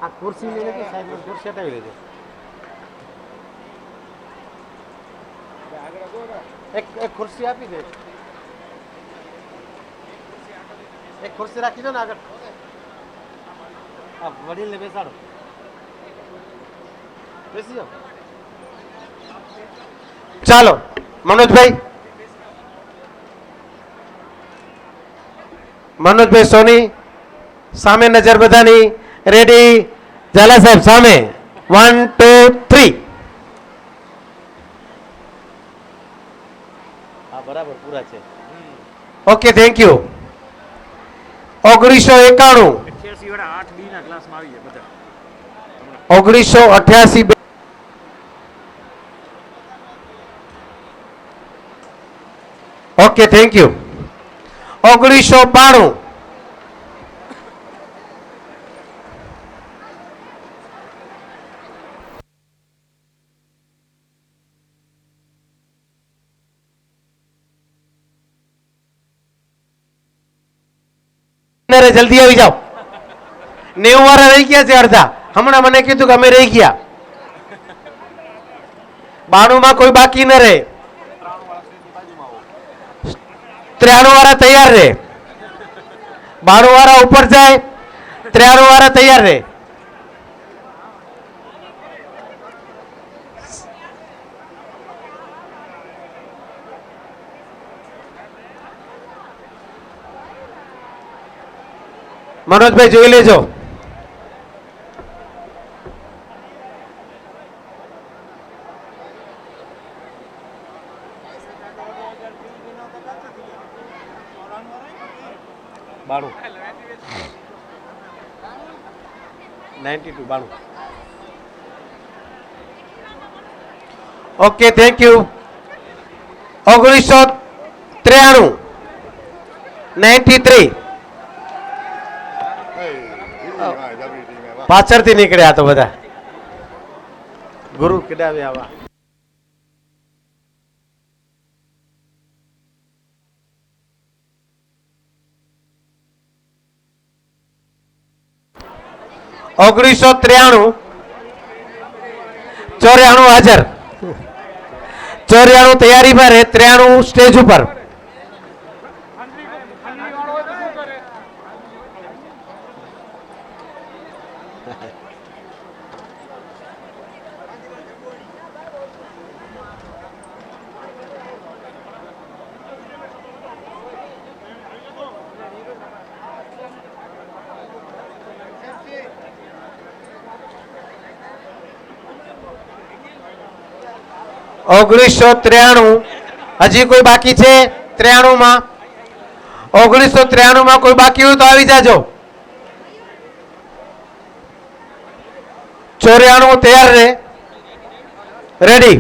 આ ખુરશી લઈ લેજો સાહેબ, ખુરશી હટાવી લેજો. એક ખુરશી આપી દે, એક ખુરશી રાખી દો ને આગળ. આ વડીલને બેસાડો, બેસી જાઓ. ચાલો મનોજભાઈ, મનોજભાઈ સોની સામે નજર બધાની. રેડી? ઝાલા સાહેબ સામે. 1 2 3. હા બરાબર પૂરા છે. Okay thank you. 1991 1988. Okay thank you. 1992 જલ્દી આવી જાઓ. 90 વાળા રહી ગયા છે અડધા. હમણાં મને કીધું કે અમે રહી ગયા. 92 માં કોઈ બાકી ન રહે. 93 વાળા તૈયાર રહે. 92 વાળા ઉપર જાય, 93 વાળા તૈયાર રહે. મનોજભાઈ જોઈ લેજો. બાણું 92 બાણું. Okay thank you. 1993 93. પાછળથી નીકળ્યા તો બધા. ગુરુ કેડાવે આવા. ઓગણીસો 93 94 હાજર. 94 તૈયારીમાં રહે. 93 સ્ટેજ ઉપર. ઓગણીસો 93 હજી કોઈ બાકી છે? 93 માં 1993 માં કોઈ બાકી હોય તો આવી જાજો. 94 તૈયાર રહે. Ready?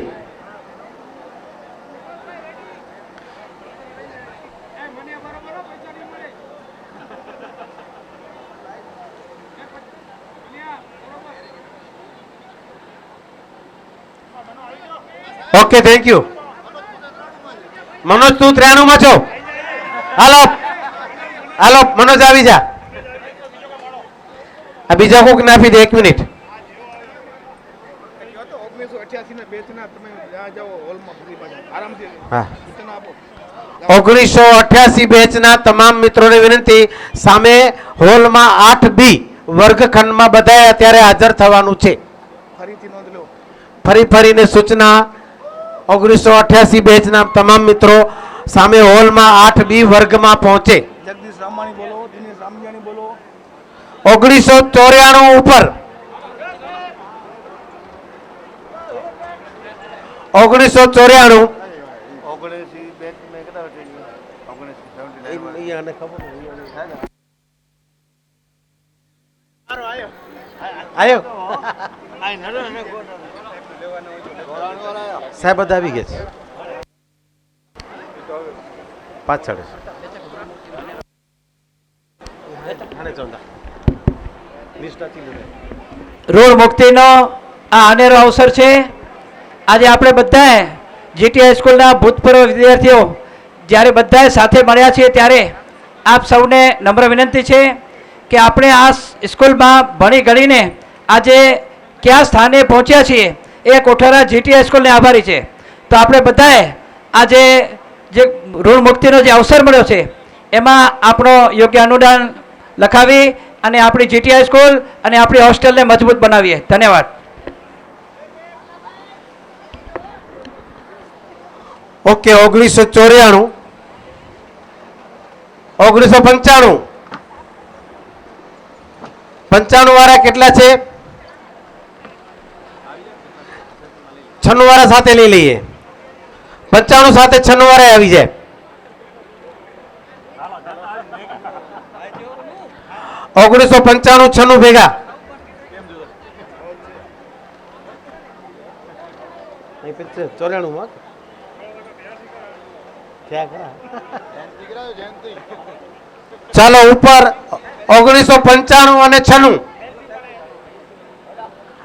Okay thank you. Manoj તું 93 માં છો? હાલો હાલો મનોજ આવી જા. આ બીજા કોક ને આપી દે. 1 મિનિટ. 1988 બેચના તમામ મિત્રોને વિનંતી, સામે હોલમાં 8B વર્ગખંડમાં બધાએ અત્યારે હાજર થવાનું છે. ફરીને સૂચના. 1988 બેચના તમામ મિત્રો સામે હોલમાં 8B વર્ગમાં પહોંચે. જગદીશ રામાણી બોલો, દિનેશ રામજાણી બોલો. 1994 ઉપર 1994 આયો સાહેબ બધા આવી ગયા છે પાછળ. રોડ મુક્તિનો આ અનેરો અવસર છે. આજે આપણે બધાએ જીટીઆઈ સ્કૂલના ભૂતપૂર્વ વિદ્યાર્થીઓ જ્યારે બધાએ સાથે મળ્યા છીએ ત્યારે આપ સૌને નમ્ર વિનંતી છે કે આપણે આ સ્કૂલમાં ભણી ગણીને આજે કયા સ્થાને પહોંચ્યા છીએ એ કોઠારા જીટી હાઈસ્કૂલને આભારી છે. તો આપણે બધાએ આજે જે ઋણ મુક્તિનો જે અવસર મળ્યો છે એમાં આપણો યોગ્ય અનુદાન લખાવી અને આપણી જીટી હાઈસ્કૂલ અને આપણી હોસ્ટેલને મજબૂત બનાવીએ. ધન્યવાદ. ઓકે 1994 1995 95 વાળા કેટલા છે? 96 વાળા સાથે લઈ લઈએ. 95 સાથે 96 વાળા આવી જાય. 1995 96 ભેગા. નહીં 94 માં ચાલો ઉપર 1995 અને 96.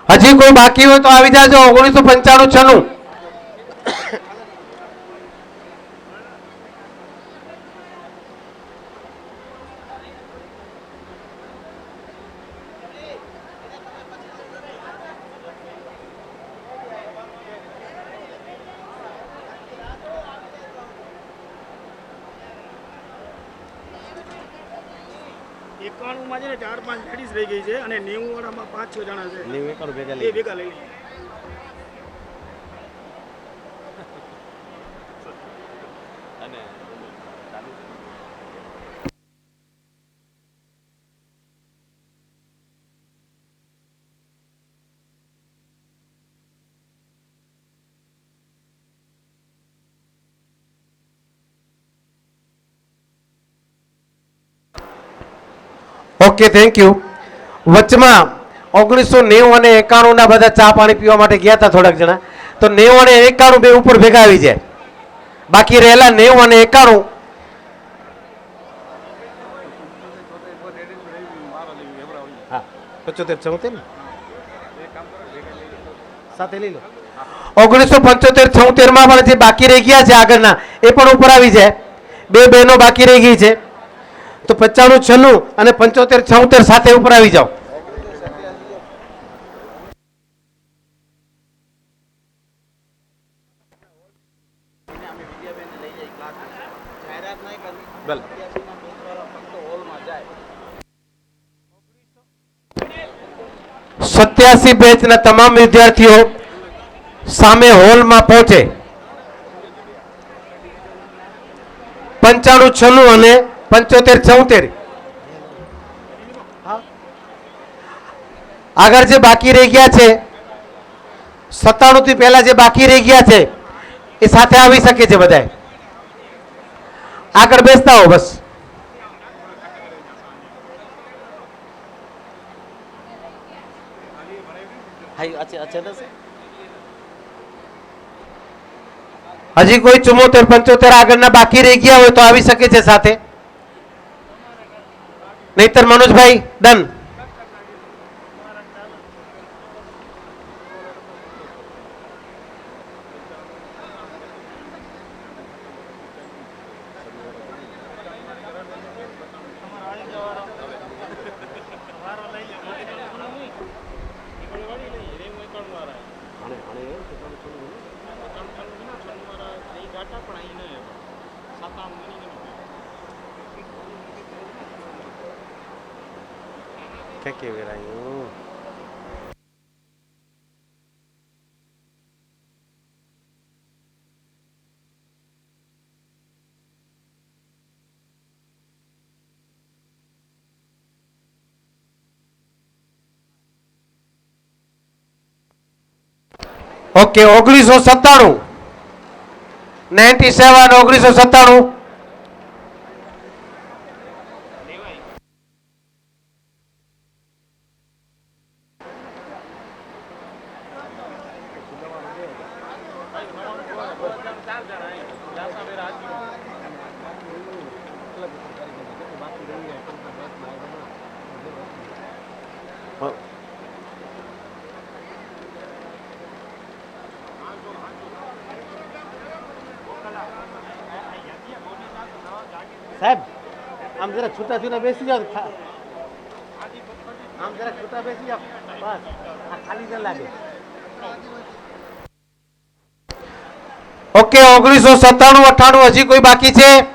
હજી કોઈ બાકી હોય તો આવી જાજો. 1995 96. એકાણુંમાં છે ને 4-5 લેડીઝ રહી ગઈ છે અને 90 વાળામાં 5-6 જણા છે. 91 ભેગા એ ભેગા લઈ લઈએ. Okay thank you. વચમાં 1990 અને 91 ના બધા ચા પાણી પીવા માટે ગયા હતા થોડાક જણા. તો 90 અને 91 બે ઉપર ભેગા આવી જાય. બાકી રહેલા 90 અને 91 હા 75 74 ને સાથે લઈ લો. 1975 76 માં પણ જે બાકી રહી ગયા છે આગળના એ પણ ઉપર આવી જાય. બે બહેનો બાકી રહી ગઈ છે તો 95 96 અને 75 76 સાથે ઉપર આવી જાઓ. ભલે 87 બેચના તમામ વિદ્યાર્થીઓ સામે હોલમાં પહોંચે. 95 96 અને 75 76 આગળ જે બાકી રહી ગયા છે 97 થી પહેલા જે બાકી રહી ગયા છે એ સાથે આવી શકે છે. બધા આગળ બેસતા હો બસ. હજી કોઈ 74 75 આગળના બાકી રહી ગયા હોય તો આવી શકે છે સાથે. નહીતર મનોજભાઈ ડન. કે વેરાયું ઓકે 1997 97 1997 સાહેબ આમ જરા છૂટા છૂટા બેસી જાઓ. આમ જરા છૂટા બેસી જાઓ. ઓકે 1997 98 હજી કોઈ બાકી છે?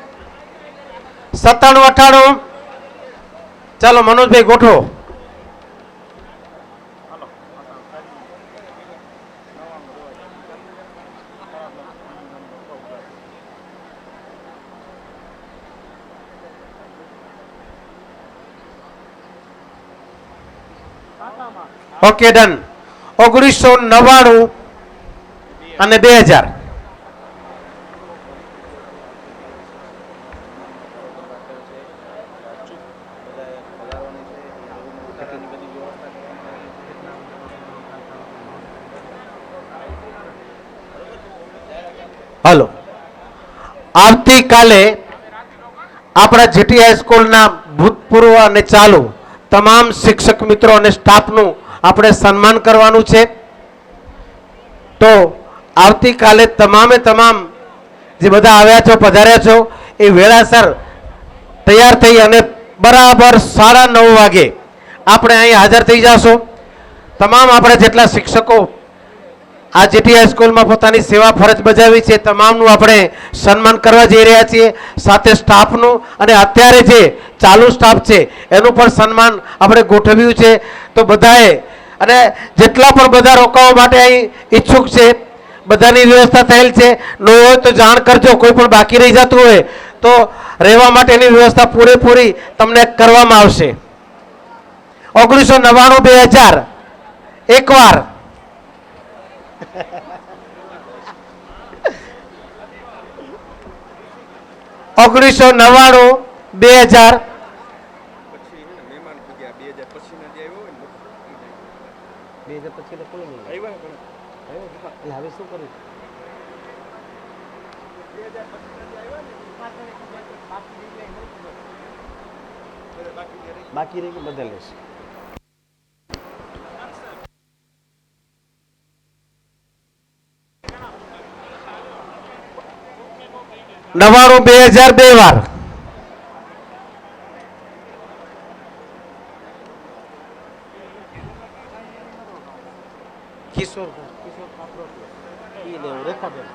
97 98 ચાલો મનોજભાઈ ગોઠવો. Okay done. 1999 અને 2000. હલો, આવતીકાલે આપણા જીટી હાઈસ્કૂલના ભૂતપૂર્વ અને ચાલુ તમામ શિક્ષક મિત્રો અને સ્ટાફનું આપણે સન્માન કરવાનું છે. તો આવતીકાલે તમામે તમામ જે બધા આવ્યા છો પધાર્યા છો એ વેળાસર તૈયાર થઈ અને બરાબર 9:30 વાગે આપણે અહીં હાજર થઈ જશો. તમામ આપણે જેટલા શિક્ષકો આ જીટી હાઈસ્કૂલમાં પોતાની સેવા ફરજ બજાવી છે તમામનું આપણે સન્માન કરવા જઈ રહ્યા છીએ. સાથે સ્ટાફનું અને અત્યારે જે ચાલુ સ્ટાફ છે એનું પણ સન્માન આપણે ગોઠવ્યું છે. તો બધાએ અને જેટલા પણ બધા રોકાવા માટે અહીં ઈચ્છુક છે બધાની વ્યવસ્થા થયેલ છે. ન હોય તો જાણ કરજો. કોઈ પણ બાકી રહી જતું હોય તો રહેવા માટેની વ્યવસ્થા પૂરેપૂરી તમને કરવામાં આવશે. 1999 2000 એકવાર 1999 2000 બાકી રહી ગયું બદલ લેશે. 99 2000 બે વાર. કિશોર ઈ લેવું રેખાબેન.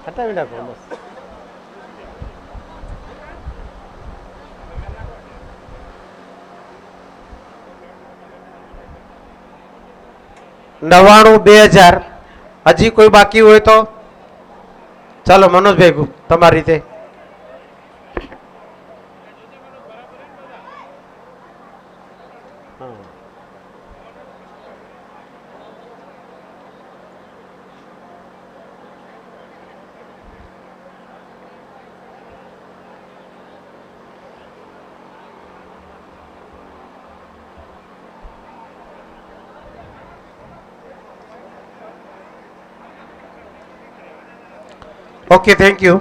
હટાવી નાખો બસ. નવ્વાણું 2000 હજી કોઈ બાકી હોય તો ચાલો મનોજભાઈ તમારી રીતે. Okay thank you.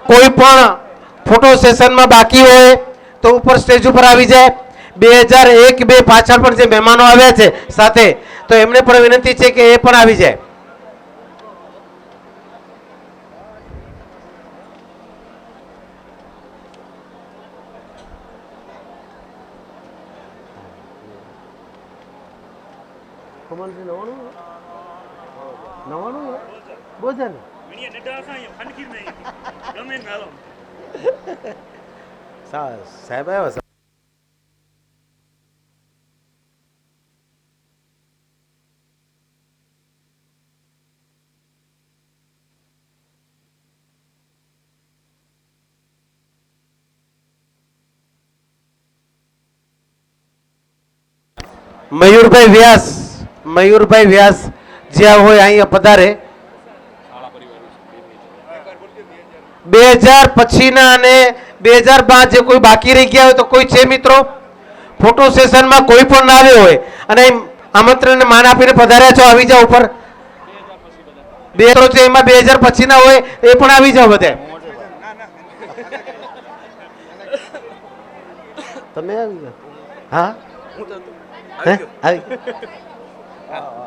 કોઈ પણ ફોટો સેશનમાં બાકી હોય તો ઉપર સ્ટેજ ઉપર આવી જાય. 2001 2 પાછળ પણ જે મહેમાનો આવ્યા છે સાથે તો એમને પણ વિનંતી છે કે એ પણ આવી જાય. સાહેબ આવ્યા. મયુરભાઈ વ્યાસ જ્યાં હોય અહીંયા પધારે. 2000 પછીના અને 2005 જે કોઈ બાકી રહી ગયા હોય તો કોઈ છે મિત્રો? ફોટો સેશનમાં કોઈ પણ ના આવ્યો હોય અને આમંત્રણને માન આપીને પધાર્યા છો આવી જાઓ ઉપર. બે છે એમાં 2000 પછીના હોય એ પણ આવી જાઓ બધા. તમે આવી ગયા હા હે? આવી ગયા?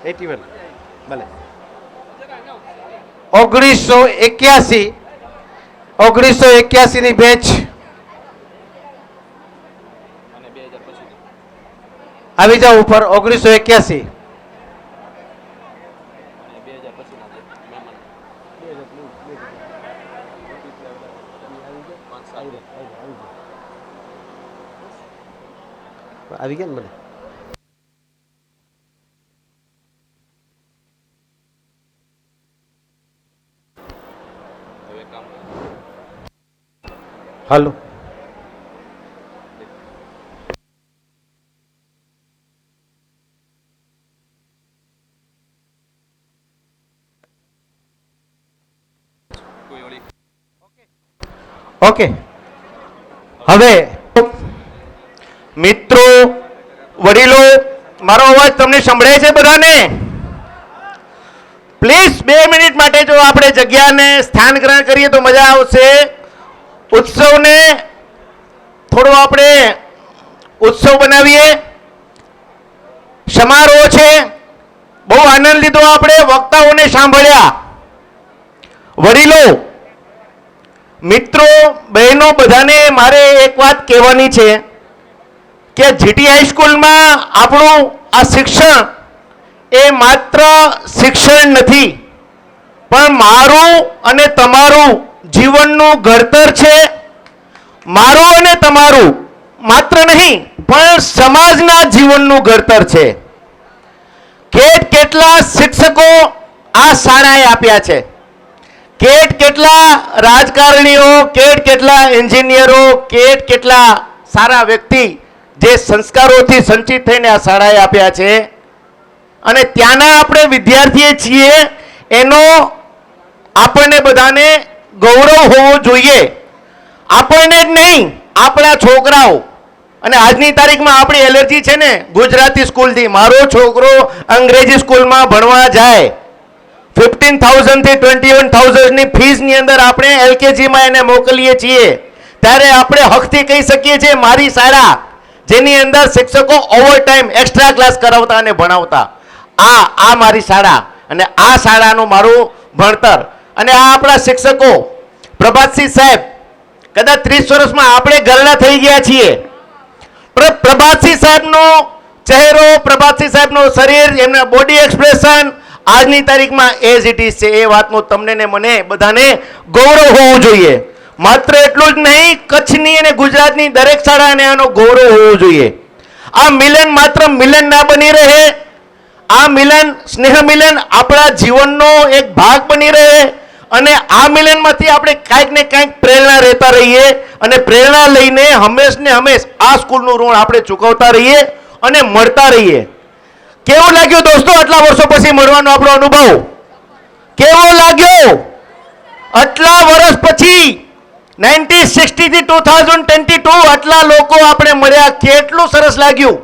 81 ભલે 1981 ની બેચ આવી જાઓ ઉપર 1981 આવી ગયા ને મને હાલો ઓકે હવે મિત્રો વડીલો મારો અવાજ તમને સંભળાય છે બધાને પ્લીઝ 2 મિનિટ માટે જો આપણે જગ્યાને સ્થાન ગ્રહણ કરીએ તો મજા આવશે ઉત્સવને થોડો આપણે ઉત્સવ બનાવીએ સમારોહ છે બહુ આનંદ લીધો આપણે વક્તાઓને સાંભળ્યા વડીલો મિત્રો બહેનો બધાને મારે એક વાત કહેવાની છે કે જીટી હાઈસ્કૂલમાં આપણું આ શિક્ષણ એ માત્ર શિક્ષણ નથી પણ મારું અને તમારું જીવનનું ઘડતર છે મારું અને તમારું માત્ર નહીં પણ સમાજના જીવનનું ઘડતર છે કેટલા શિક્ષકો આ શાળાએ આપ્યા છે કેટલા રાજકારણીઓ કેટલા એન્જિનિયરો કેટલા સારા વ્યક્તિ જે સંસ્કારોથી સંચિત થઈને આ શાળાએ આપ્યા છે અને ત્યાંના આપણે વિદ્યાર્થીએ છીએ એનો આપણને બધાને ગૌરવ હોવો જોઈએ આપણને જ નહીં આપણા છોકરાઓ અને આજની તારીખમાં આપણી એલર્જી છે ને ગુજરાતી સ્કૂલથી મારો છોકરો અંગ્રેજી સ્કૂલમાં ભણવા જાય 15,000 થી 21,000 ની ફીસની અંદર આપણે એલકેજીમાં એને મોકલીએ છીએ ત્યારે આપણે હકથી કહી શકીએ છીએ મારી શાળા જેની અંદર શિક્ષકો ઓવરટાઈમ એક્સ્ટ્રા ક્લાસ કરાવતા અને ભણાવતા આ મારી શાળા અને આ શાળાનું મારું ભણતર અને આ આપણા શિક્ષકો પ્રભાતસિંહ સાહેબ કદાચ 30 વર્ષમાં આપણે ઘરડા થઈ ગયા છીએ પ્રભાતસિંહ સાહેબનો ચહેરો પ્રભાતસિંહ સાહેબનું શરીર એમના બોડી એક્સપ્રેશન આજની તારીખમાં એઝ ઇટ ઇઝ છે એ વાતનું તમને ને મને બધાને ગૌરવ હોવું જોઈએ માત્ર એટલું જ નહીં કચ્છની અને ગુજરાતની દરેક શાળાને આનો ગૌરવ હોવું જોઈએ આ મિલન માત્ર મિલન ના બની રહે આ મિલન સ્નેહ મિલન આપણા જીવનનો એક ભાગ બની રહે અને આ મિલનમાંથી આપણે કાંઈક ને કાંઈક પ્રેરણા રહેતા રહીએ અને પ્રેરણા લઈને હંમેશ ને હંમેશ આ સ્કૂલનું ઋણ આપણે ચૂકવતા રહીએ અને મળતા રહીએ કેવું લાગ્યું દોસ્તો આટલા વર્ષો પછી મળવાનો આપણો અનુભવ કેવો લાગ્યો આટલા વર્ષ પછી 1960 થી 2022 આટલા લોકો આપણે મળ્યા કેટલું સરસ લાગ્યું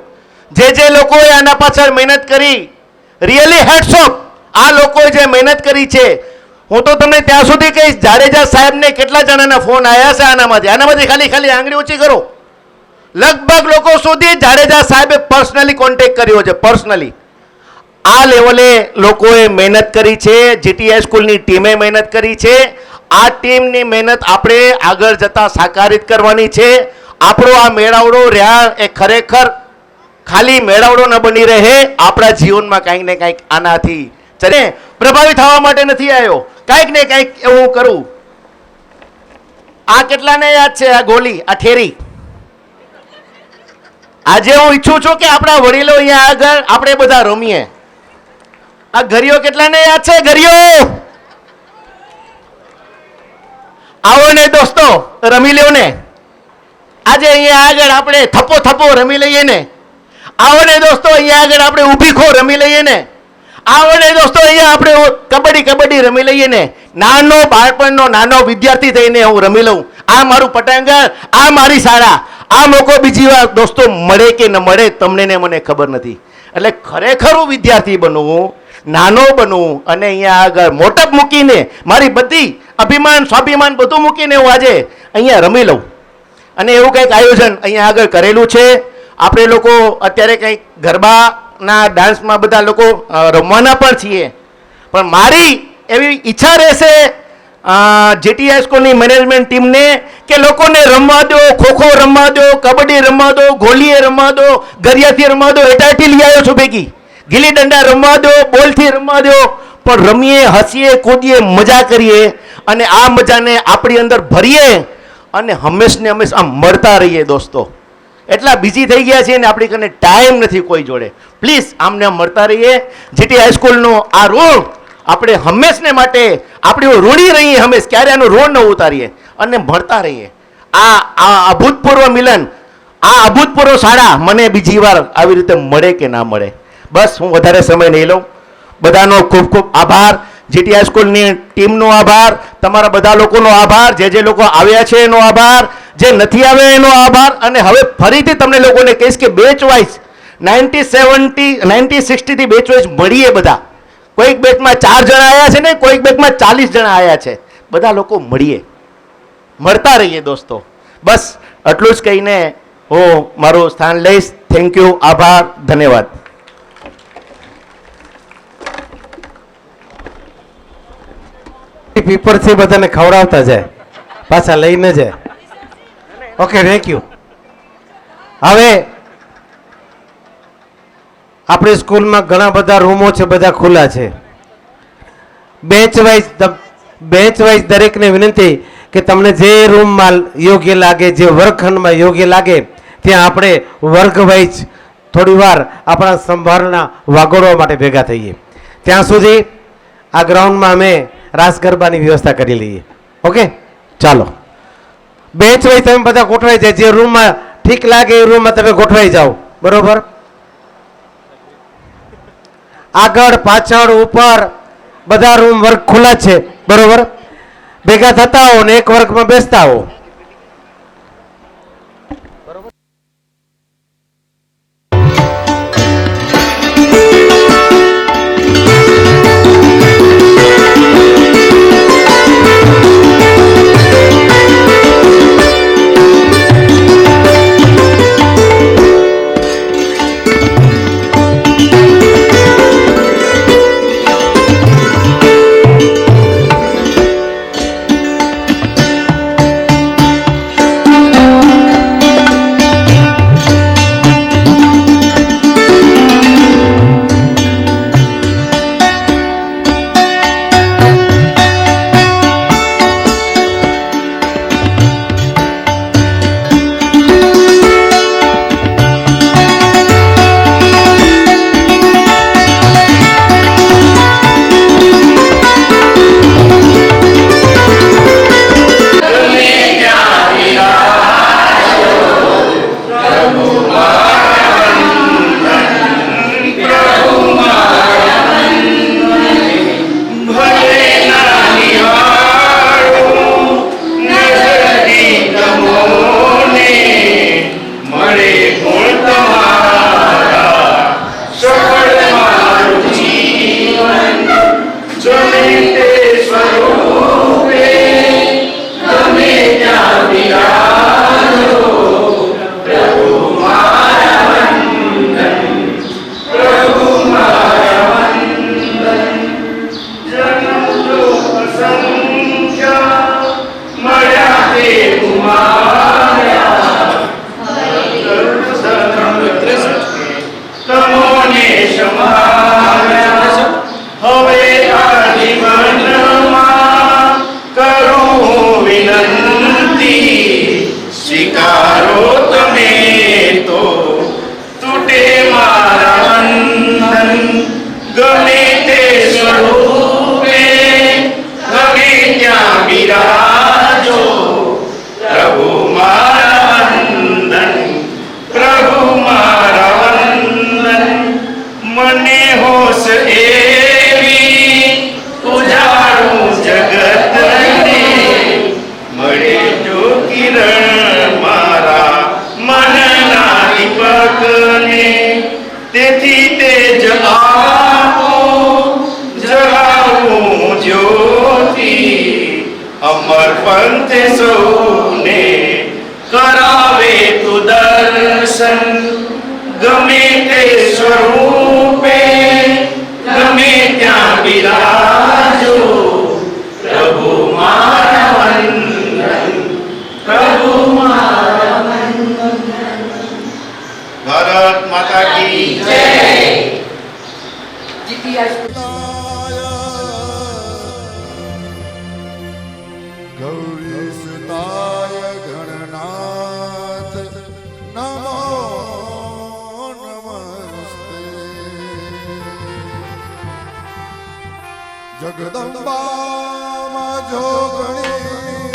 જે લોકોએ આના પાછળ મહેનત કરી રિયલી હેટ્સ ઓફ આ લોકોએ જે મહેનત કરી છે હું તો તમને ત્યાં સુધી કહીશ જાડેજા સાહેબને કેટલા જણાના ફોન આવ્યા છે આનામાંથી ખાલી આંગળી ઊંચી કરો લગભગ લોકો સુધી જાડેજા સાહેબે પર્સનલી કોન્ટેક્ટ કર્યો છે પર્સનલી આ લેવલે લોકોએ મહેનત કરી છે જીટી હાઈસ્કૂલની ટીમે મહેનત કરી છે આ ટીમની મહેનત આપણે આગળ જતા સાકારિત કરવાની છે આપણો આ મેળાવડો રહ્યા એ ખરેખર ખાલી મેળાવડો ન બની રહે આપણા જીવનમાં કાંઈક ને કાંઈક આનાથી ચલે પ્રભાવિત થવા માટે નથી આવ્યો કાંઈક ને કાંઈક એવું કરું આ કેટલાને યાદ છે આ ગોલી આ ઠેરી આજે હું ઈચ્છું છું કે આપણા વડીલો અહીંયા આગળ આપણે બધા રમીએ આ ઘરિયો કેટલાને યાદ છે ઘરિયો આવો ને દોસ્તો રમી લ્યો ને આજે અહીંયા આગળ આપણે થપ્પો રમી લઈએ ને આવો ને દોસ્તો અહીંયા આગળ આપણે ઊભી ખો રમી લઈએ ને આવો ને દોસ્તો અહીંયા આપણે કબડ્ડી રમી લઈએ ને નાનો બાળપણનો નાનો વિદ્યાર્થી થઈને હું રમી લઉં આ મારું પટાંગણ આ મારી શાળા આ મોકો બીજી વાર દોસ્તો મળે કે ન મળે તમને ને મને ખબર નથી એટલે ખરેખર હું વિદ્યાર્થી બનવું નાનો બનવું અને અહીંયા આગળ મોટપ મૂકીને મારી બધી અભિમાન સ્વાભિમાન બધું મૂકીને હું આજે અહીંયા રમી લઉં. અને એવું કંઈક આયોજન અહીંયા આગળ કરેલું છે. આપણે લોકો અત્યારે કંઈક ગરબાના ડાન્સમાં બધા લોકો રમવાના પણ છીએ. પણ મારી એવી ઈચ્છા રહેશે જેટી હાઈસ્કૂલની મેનેજમેન્ટ ટીમને કે લોકોને રમવા દો, ખોખો રમવા દો, કબડ્ડી રમવા દો, ગોલીએ રમવા દો, ગરિયાથી રમવા દો, એટાટી લઈ આવ્યો છું ભેગી, ગીલી દંડા રમવા દો, બોલથી રમવા દો, પણ રમીએ, હસીએ, કૂદીએ, મજા કરીએ અને આ મજાને આપણી અંદર ભરીએ અને હંમેશને હંમેશ આમ મળતા રહીએ દોસ્તો. એટલા બિઝી થઈ ગયા છીએ ને આપણી કને ટાઈમ નથી કોઈ જોડે. પ્લીઝ આમને આમ મળતા રહીએ. જેટી હાઈસ્કૂલનો આ ઋણ આપણે હંમેશને માટે આપણી ઋણી રહીએ, હંમેશ ક્યારે આનું ઋણ ન ઉતારીએ અને મળતા રહીએ. આ અભૂતપૂર્વ મિલન, આ અભૂતપૂર્વ શાળા મને બીજી વાર આવી રીતે મળે કે ના મળે. બસ હું વધારે સમય નહીં લઉં. બધાનો ખૂબ ખૂબ આભાર. જેટી હાઈસ્કૂલની ટીમનો આભાર, તમારા બધા લોકોનો આભાર, જે લોકો આવ્યા છે એનો આભાર, જે નથી આવ્યા એનો આભાર. અને હવે ફરીથી તમને લોકોને કહીશ કે બેચ વાઇઝ 1960 થી બેચ વાઇઝ મળીએ બધા. કોઈક બેચમાં 4 જણા આવ્યા છે ને કોઈક બેચમાં 40 જણા આવ્યા છે. બધા લોકો મળીએ, મળતા રહીએ દોસ્તો. બસ આટલું જ કહીને હું મારું સ્થાન લઈશ. થેન્ક યુ, આભાર, ધન્યવાદ. પીપરથી બધાને ખવડાવતા જાય, પાછા લઈને જાય. Okay, thank you. હવે આપણી સ્કૂલમાં ઘણા બધા રૂમો છે, બધા ખુલ્લા છે. બેચ વાઇઝ દરેકને વિનંતી કે તમને જે રૂમમાં યોગ્ય લાગે, જે વર્ગખંડમાં યોગ્ય લાગે ત્યાં આપણે વર્ગ વાઇઝ થોડી વાર આપણા સંભાળના વાગોળવા માટે ભેગા થઈએ. ત્યાં સુધી આ ગ્રાઉન્ડમાં અમે રાસ ગરબાની વ્યવસ્થા કરી લઈએ. ઓકે, ચાલો. બેચ વાઇઝ તમે બધા ગોઠવાઈ જાય, જે રૂમમાં ઠીક લાગે એ રૂમમાં તમે ગોઠવાઈ જાઓ. બરોબર? આગળ પાછળ ઉપર બધા રૂમ વર્ગ ખુલ્લા છે. બરોબર? ભેગા થતા હો ને એક વર્ગમાં બેસતા હો. પર પંથે સૌને કરાવે તું દર્શન ગમે તે સ્વરૂપે ગમે ત્યાં બિરાજો પ્રભુ મારા વંદન પ્રભુ મારા વંદન ભારત માતા કી જય ગૌરીસુતાય ગણનાથ નમો નમસ્તે જગદંબા જોગણી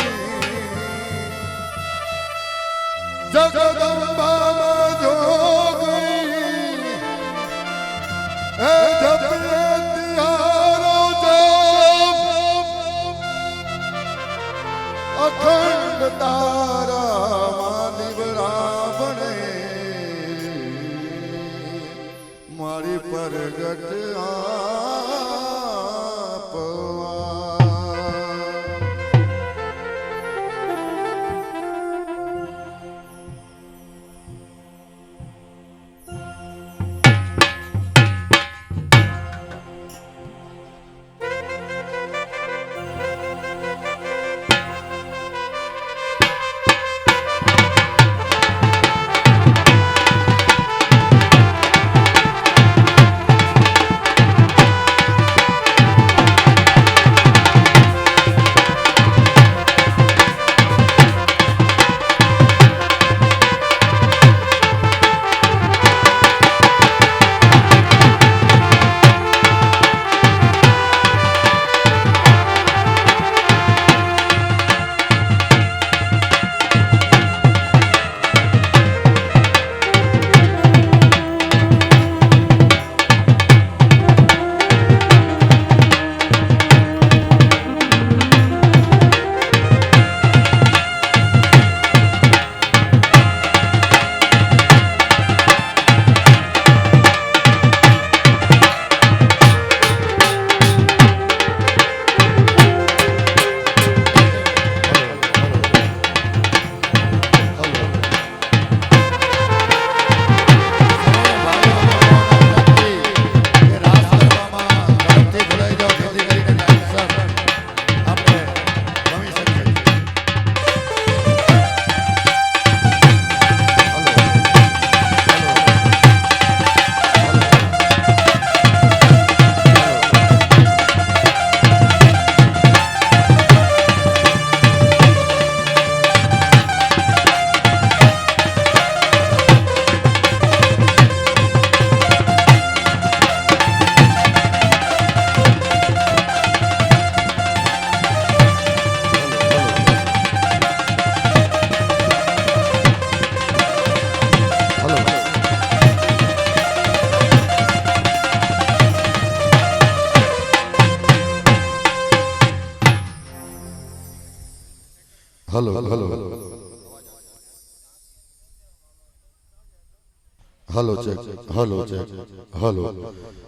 જગદંબા જોગણી હે જપે તિહારો અખંડ તારા માલિવરા બને મારી પરગટ આપવા hello hello hello check hello check hello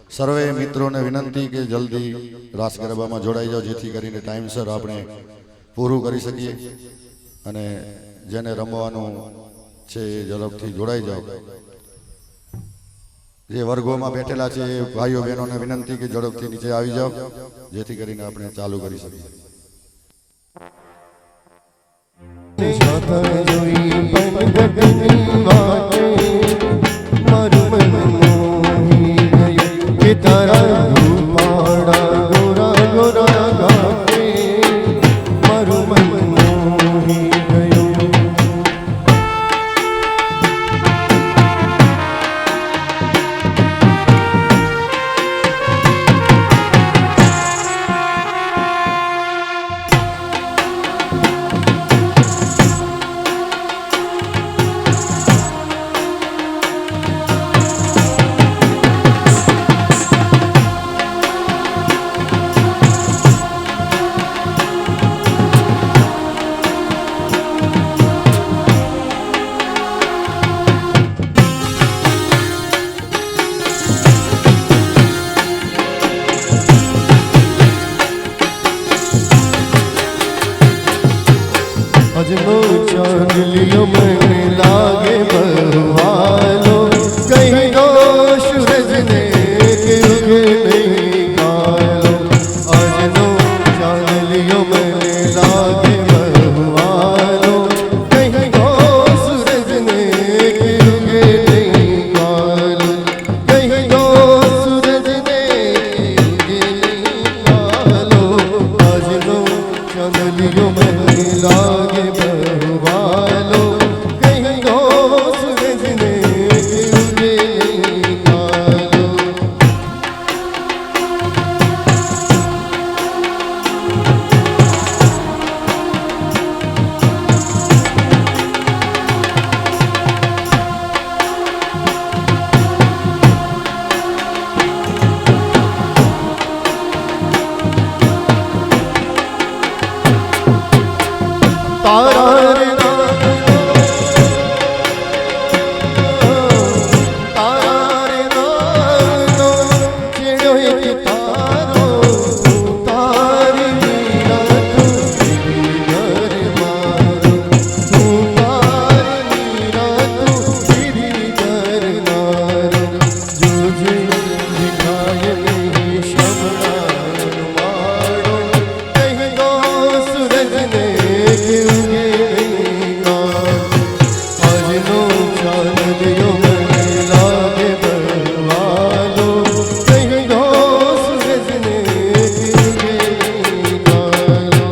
સર્વે મિત્રોને વિનંતી કે જલ્દી રાસ ગરબામાં જોડાઈ જાઓ જેથી કરીને ટાઈમસર આપણે પૂરું કરી શકીએ અને જેને રમવાનું છે એ ઝડપથી જોડાઈ જાઓ જે વર્ગોમાં બેઠેલા છે એ ભાઈઓ બહેનોને વિનંતી કે ઝડપથી નીચે આવી જાઓ જેથી કરીને આપણે ચાલુ કરી શકીએ તારા રૂપાડા ગોરા ગોરા ગાતે મારું મન મોહી ગયું ચાંદલિયો મને લાગે બહવાલો કहीं दो सूरज ने के उगे नहीं कालो આજનો ચાંદલિયો મને લાગે બહવાલો કहीं दो सूरज ने के उगे नहीं कालो कहीं दो सूरज ने के उगे नहीं कालो આજનો ચાંદલિયો મને લાગે બહવાલો કहीं दो सूरज ने के उगे नहीं कालो તારા રે તારા રે નાનો ચેડો એક તારો તારી મીરા તું ઘર મારો તું તારી મીરા તું ઘર મારો જોજે દિખાય નહીં શમણાનો માળો કहीं दो सूरज ने के उगे नहीं कालो આજનો ચાંદલિયો મને લાગે બહવાલો કहीं दो सूरज ने के उगे नहीं कालो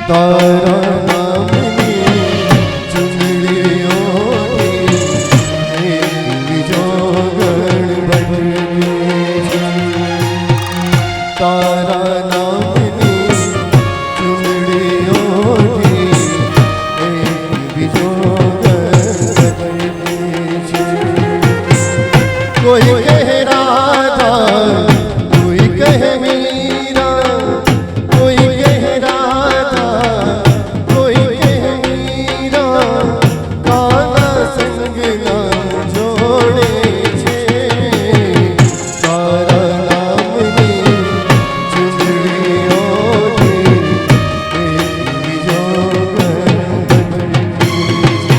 તારા નામની ચુંદડીઓની એવી જોગણ બની છે તારા નામની ચુંદડીઓની એવી જોગણ બની છે કોઈ કહે રાધા કોઈ કહે મીરા કોઈ કહે રાધા કોઈ કહે મીરા કાના સંગના જોડે છે તારા નામની ચુંદડીઓની એવી જોગણ બની છે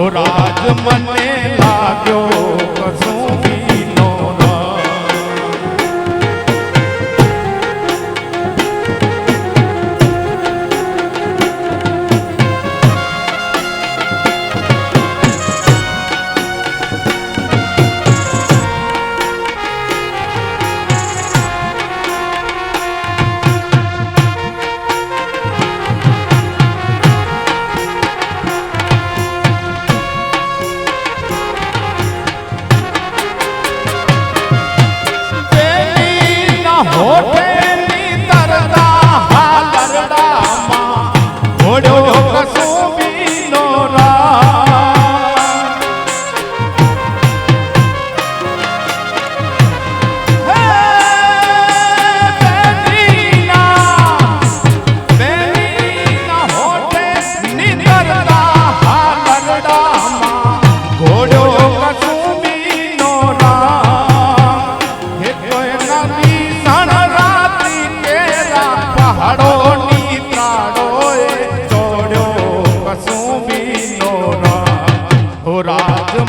રાજ મને લાગ્યો કસુંબીનો રાગ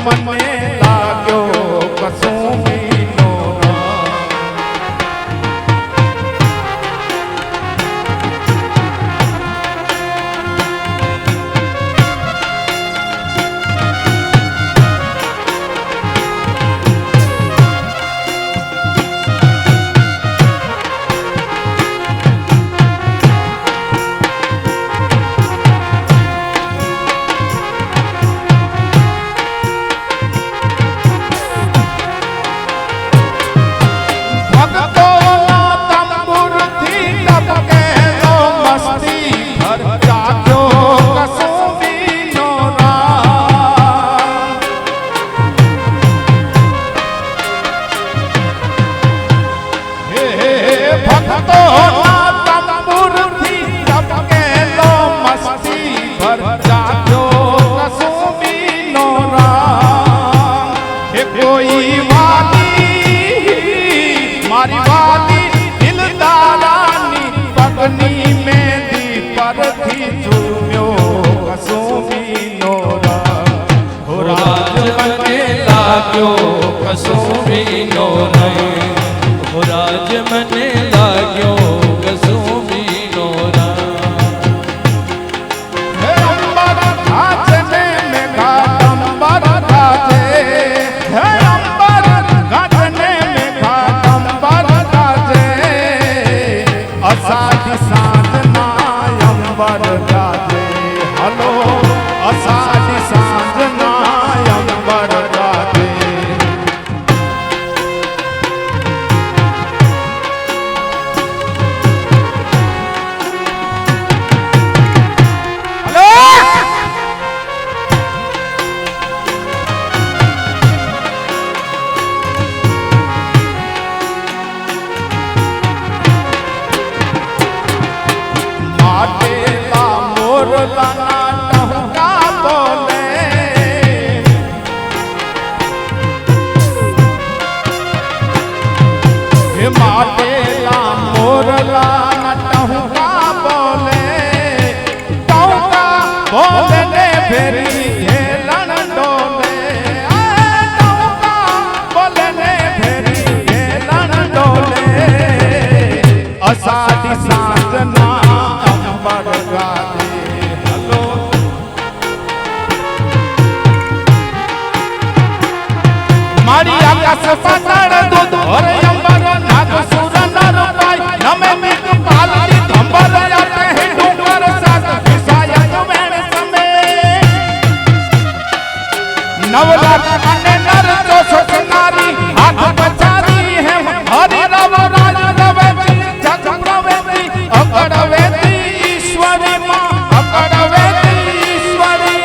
મને લાગ્યો કસુંબીનો રાગ. ભક્તોના તંબુરથી ટપકેલો મસ્તી ભર જાગ્યો કસુંબીનો રાગ. હે ભક્તોના તંબુરથી ટપકેલો મસ્તી ભર જાગ્યો કસુંબીનો રાગ. હે કોઈ મારી વાલી દિલદારાની પગની મેંદી પરથી ઝૂમ્યો કસુંબીનો રાગ. હો રાજ મને લાગ્યો કસુંબીનો રાગ. હો રાજ મને લાગ્યો કસુંબીનો રાગ. હે અંબર ગાજે ને મેઘાડંબર ગાજે. હે અંબર ગાજે ને મેઘાડંબર ગાજે. અષાઢી સાંજના અંબર ગાજે. હલો અષાઢી સાંજના અંબર ગાજે. માટેલા મોરલાના ટહુકા બોલે. હે માટેલા મોરલાના ટહુકા બોલે. ટહુકા બોલે ને ફેરી ઢેલણ ડોલે. ટહુકા બોલે ને ફેરી ઢેલણ ડોલે. અષાઢી સાંજના અંબર ગાજે. હલો મારી આકાશ પાતાળ દૂધ ઓરે અંબર નાગ સુર નર પાય. નમે મેઘ પાલતી ધંબર આતે હે ડુંગર સાત વિસાયત વેણ સમે. નવલાખ અને નર ચોસઠ નારી હાથ પછારી હે હરિ રવ રાજ રવેતી જગ પ્રવેતી અકડ વેતી ઈશ્વરી માં અકડ વેતી ઈશ્વરી.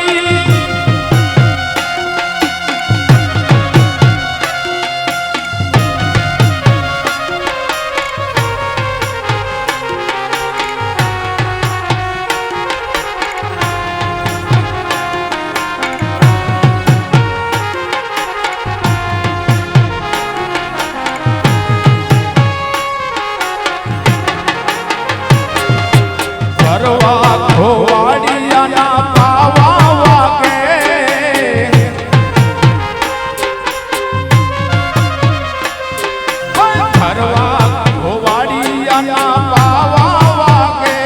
ફરવા ખોવાડિયાના પાવા વાગે. ફરવા ખોવાડિયાના પાવા વાગે.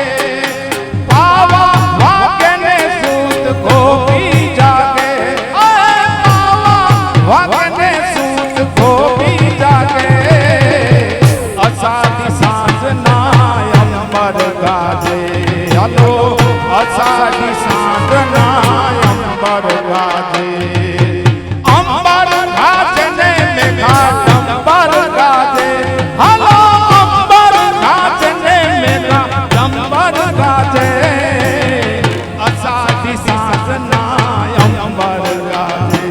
પાવા વાગે ને સૂત ગોપી જાગે. પાવા વાગે ને સૂત ગોપી જાગે. અષાઢી સાંજના અંબર ગાજે. હલો અષાઢી સાંજના અંબર ગાજે. અંબર ગાજે ને મેઘાડંબર ગાજે. હલો અંબર ગાજે ને મેઘાડંબર ગાજે. અષાઢી સાંજના અંબર ગાજે.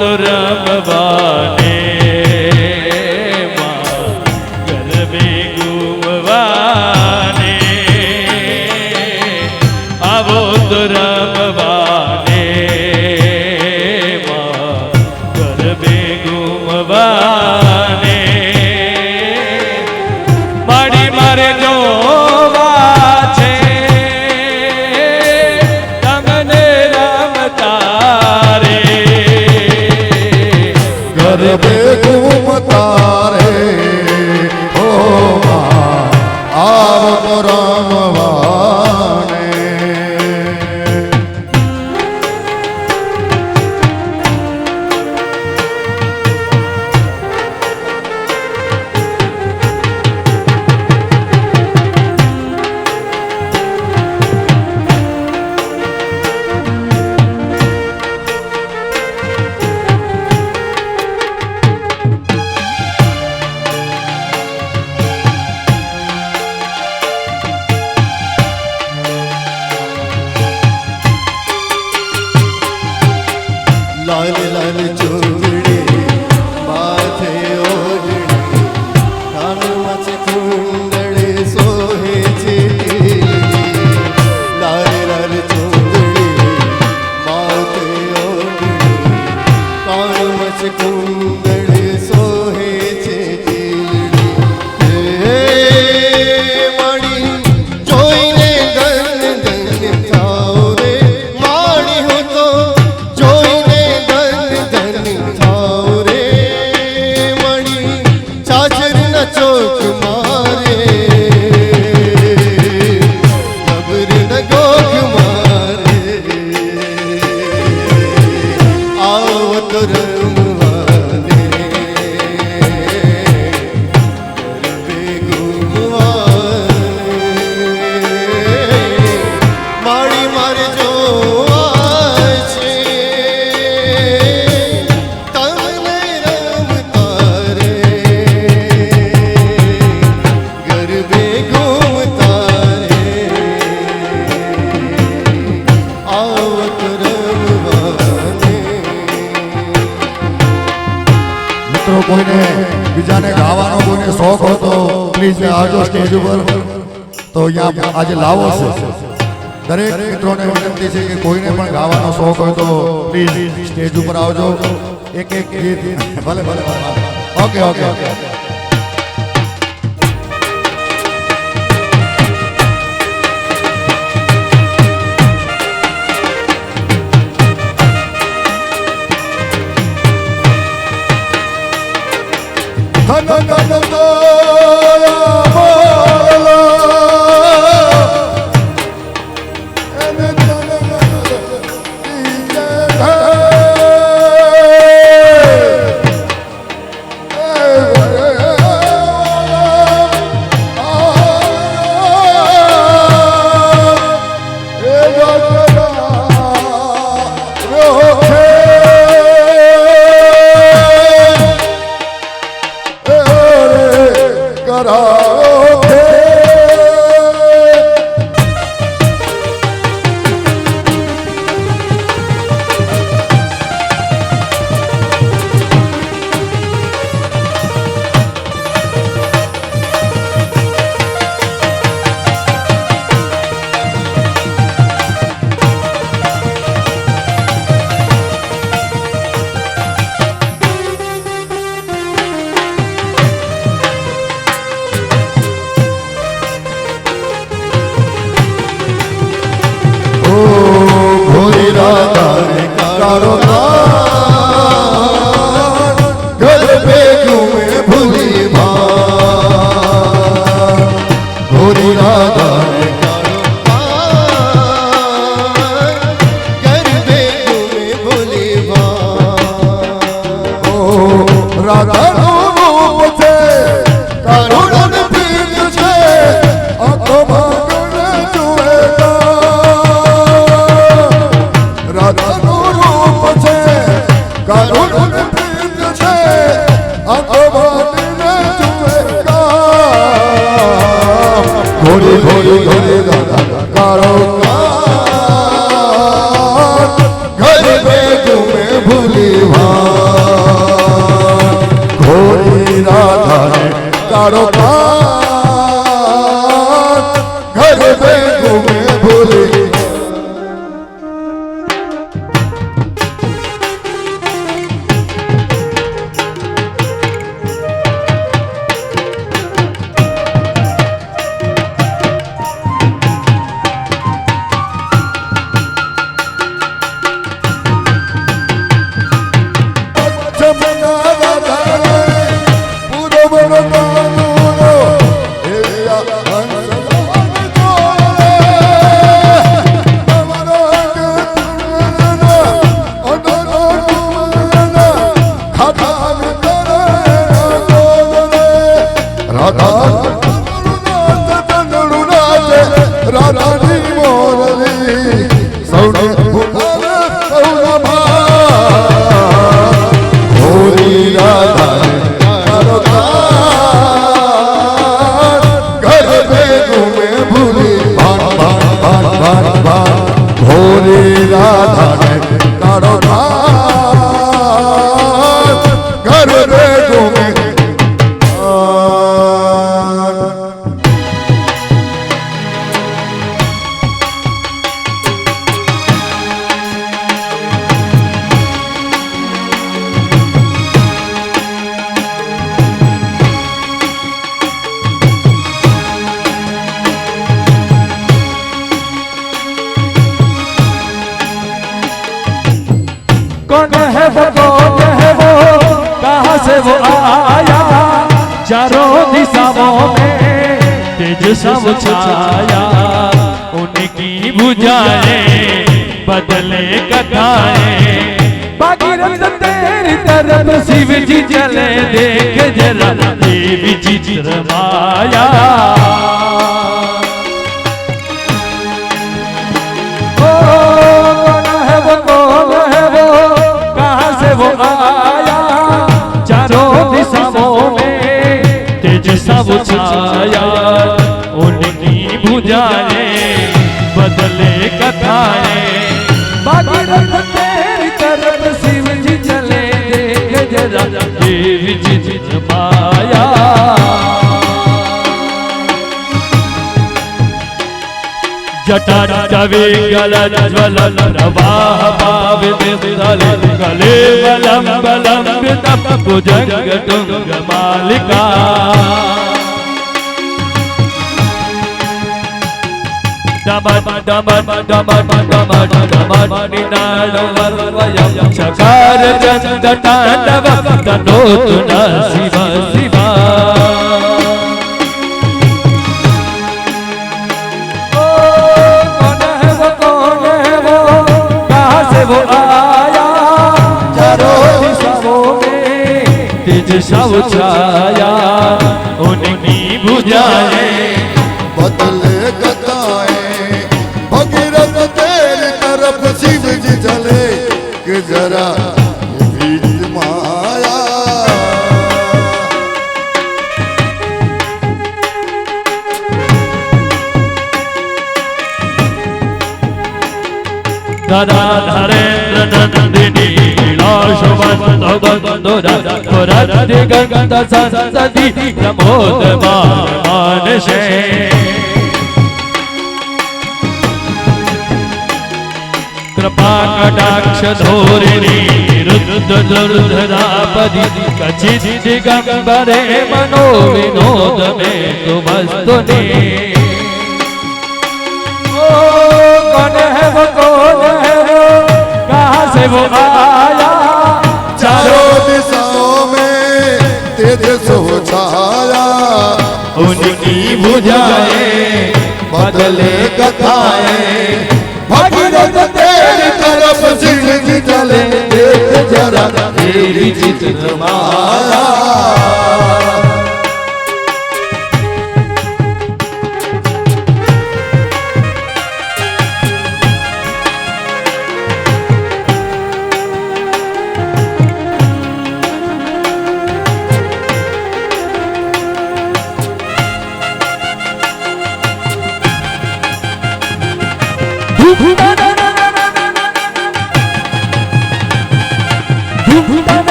તો રમવાને માં ગરબે ઘૂમવાને આવો તો રમવાને માં ગરબે ઘૂમવાને માડી મારે જોવા છે તમને રમતા રે ગરબે ઘૂમતા રે ઓ માં આવો તો રમવાને લાલ લાલ ચોગડી માથે ઓઢણી કાનમાં છે કુંડળી સોહે છે લાલ લાલ ચોગડી માથે ઓઢણી કાનમાં છે કુંડળી સોહે છે મણી જોઈને ગન ગન થાઓ રે માણી હું તો જોઈને ધન થાઓ રે મણી ચાચરના ચોક મારે ગબરના ગોખ મારે આવો તો રમવાને ગરબે ઘૂમવાને માડી મારે જોવા છે તમને રમતા રે ગરબે ઘૂમતા રે આવો તો રમવાને મિત્રો કોઈને બીજાને ગાવાનો કોઈને શોખ હોય તો પ્લીઝ આવજો સ્ટેજ ઉપર તો અહીંયા આજે લાવો છે દરેક મિત્રોને વિનંતી છે કે કોઈને પણ ગાવાનો શોખ હોય તો પ્લીઝ સ્ટેજ ઉપર આવજો એક એક ગીત ભલે ભલે ઓકે ઓકે ઓકે ધન ધન દોયા બોલો એને ધન ઘોડી ઘોડી ઘોડી દાદા કાળો ઘર બે તુમે ભૂલી વા कौन है वो कहाँ से वो आया चारों दिशाओं में तेज सब छाया उनकी भुजाएं बदले कथाएं भागीरथ तेरी तरफ शिव जी चले देख जरा देवी चित्र माया कौन है वो कहाँ से वो आया चारों दिशाओं में तेज सब छाया उनकी भुजाएं बदले कथाएं भागीरथ तेरी तरफ शिव जी चले देख जरा देवी चित्र माया जटाटवे गलज्वलन प्रवाह पावितस्थले कलेवलम्बलम्बितं भुजङ्गतुङ्गमालिका डमनिनादवल्वयं चकारचन्दताण्डवं तनोतु नः शिव शिवा वो आया चारों दिशाओं में तेज सब छाया उनकी भुजाएं बदले कथाएं भगीरथ तेरी तरफ शिव जी चले कि जरा बीच माया धरेन्द्र नंदिनी लीलाशोभन्दोरदिगन्त संसदि प्रमोदमान मानसे कृपा कटाक्ष धोरिणी रुद्र दुर्धरापदि कचित् दिगंबरे मनो विनोद में तुमस्तुने कौन है वो कहाँ से वो आया चारों दिशाओं में तेज सो छाया उनकी भुजाएं बदले कथाएं भगीरथ तेरी तरफ शिव जी चले देख जरा तेरी चित्र माया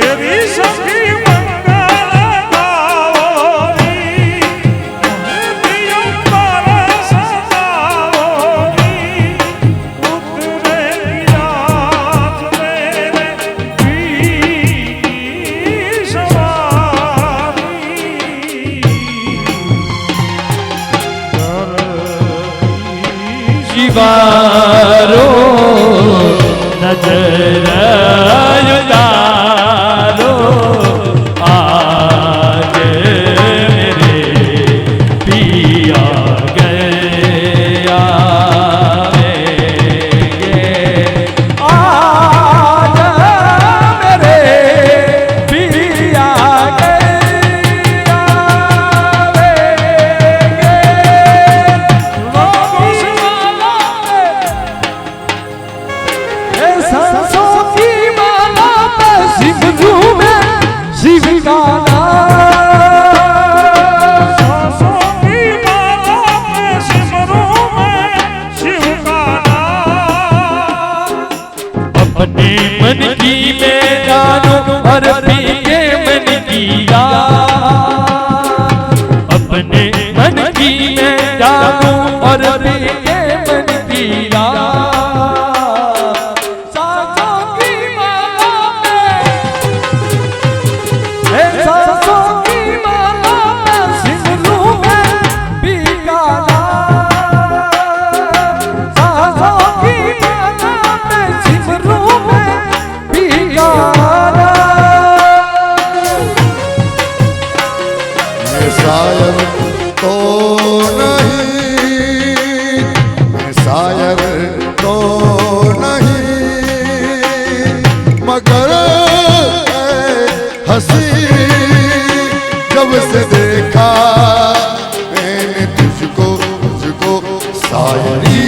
એવી સખી મંગળ ગાવોની, દિયંબર સદાવોની, ઉતરે પિયાસ મેરે પી સવારી. શિવારો નજર ઉતારો આજ મેરે પિયા ગયા આજ મેરે પિયા सांसों की माला में सिमरूं मैं शिव का नाम. अपने मन की मैं जानूं और पी के मन किया, अपने मन की मैं जानूं और पी के मन किया. सांसों की माला में, सांसों की माला में सिमरूं मैं पी का नाम. सांसों की माला में सिमरूं मैं पी का मैं शायर तो नहीं, मैं शायर तो नहीं, मगर हंसी जब से देखा मैंने तुझको तुझको शायरी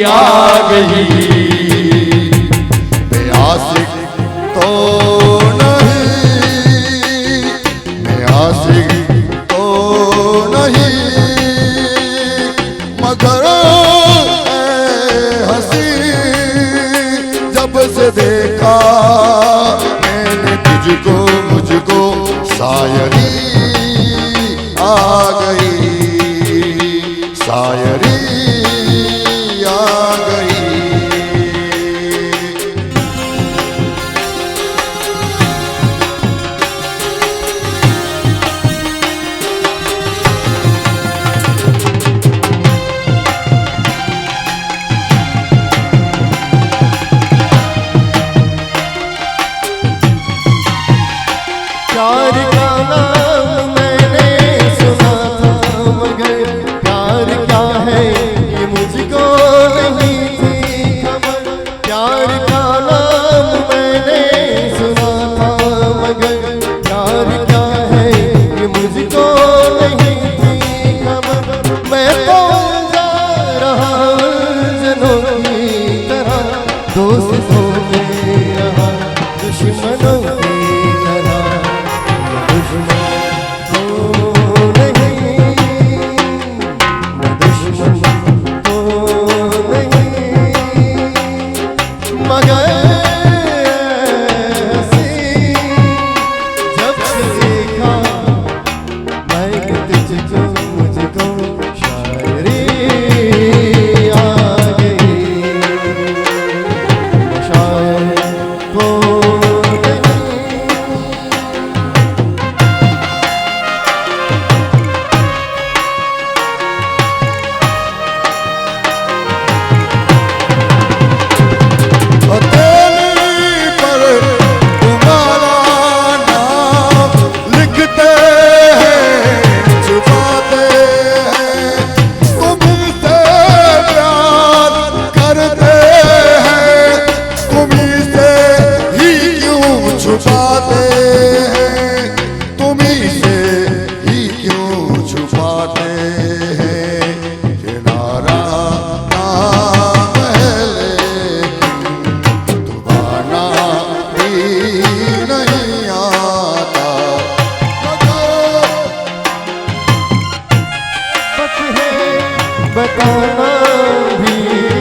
आ गई. मैं आशिक तो नहीं, मैं आशिक तो नहीं, मगर हंसी जब से देखा मैंने तुझको मुझको शायरी आ गई, शायरी आ गई. प्यार का नाम बताना भी